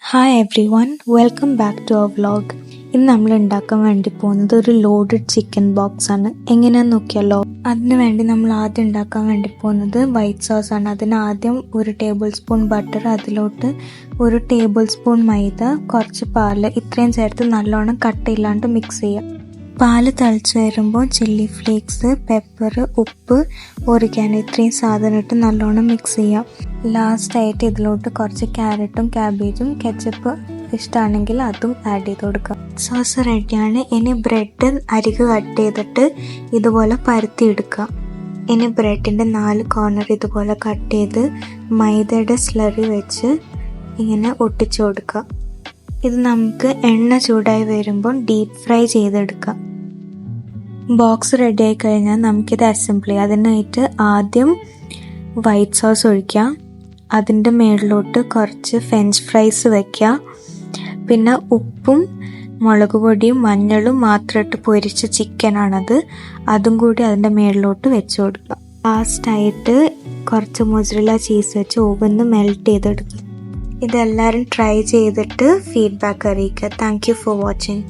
Hi everyone, welcome back to our vlog. ഇന്ന് നമ്മൾ ഉണ്ടാക്കാൻ വേണ്ടി പോകുന്നത് ഒരു ലോഡഡ് ചിക്കൻ ബോക്സ് ആണ്. എങ്ങനെയാന്ന് നോക്കിയാലോ. അതിന് വേണ്ടി നമ്മൾ ആദ്യം ഉണ്ടാക്കാൻ വേണ്ടി പോകുന്നത് വൈറ്റ് സോസ് ആണ്. അതിന് ആദ്യം 1 ടേബിൾ സ്പൂൺ ബട്ടർ, അതിലോട്ട് 1 ടേബിൾ സ്പൂൺ മൈദ, കുറച്ച് പാല്, ഇത്രയും ചേർത്ത് നല്ലോണം കട്ടയില്ലാണ്ട് മിക്സ് ചെയ്യാം. പാല് തിളച്ച് വരുമ്പോൾ ചില്ലി ഫ്ലേക്സ്, പെപ്പർ, ഉപ്പ്, ഒറിഗാനോ ഇത്രയും സാധനം ഇട്ട് നല്ലോണം മിക്സ് ചെയ്യാം. ലാസ്റ്റായിട്ട് ഇതിലോട്ട് കുറച്ച് ക്യാരറ്റും ക്യാബേജും കെച്ചപ്പ് ഇഷ്ടമാണെങ്കിൽ അതും ആഡ് ചെയ്ത് കൊടുക്കാം. സോസ് റെഡിയാണ്. ഇനി ബ്രെഡ് അരികെ കട്ട് ചെയ്തിട്ട് ഇതുപോലെ പരത്തിയെടുക്കാം. ഇനി ബ്രെഡിൻ്റെ 4 കോർണർ ഇതുപോലെ കട്ട് ചെയ്ത് മൈദയുടെ സ്ലറി വെച്ച് ഇങ്ങനെ ഒട്ടിച്ചു കൊടുക്കാം. ഇത് നമുക്ക് എണ്ണ ചൂടായി വരുമ്പോൾ ഡീപ്പ് ഫ്രൈ ചെയ്തെടുക്കാം. ബോക്സ് റെഡി ആയി കഴിഞ്ഞാൽ നമുക്കിത് അസംബിൾ ചെയ്യാം. അതിനായിട്ട് ആദ്യം വൈറ്റ് സോസ് ഒഴിക്കാം. അതിൻ്റെ മുകളിലോട്ട് കുറച്ച് ഫ്രഞ്ച് ഫ്രൈസ് വയ്ക്കുക. പിന്നെ ഉപ്പും മുളക് പൊടിയും മഞ്ഞളും മാത്രം ഇട്ട് പൊരിച്ച ചിക്കനാണത്, അതും കൂടി അതിൻ്റെ മുകളിലോട്ട് വെച്ച് കൊടുക്കുക. ലാസ്റ്റായിട്ട് കുറച്ച് മൊസറല്ല ചീസ് വെച്ച് ഓവനിൽ മെൽറ്റ് ചെയ്തെടുക്കുക. ഇതെല്ലാവരും ട്രൈ ചെയ്തിട്ട് ഫീഡ്ബാക്ക് അറിയിക്കുക. Thank you for watching.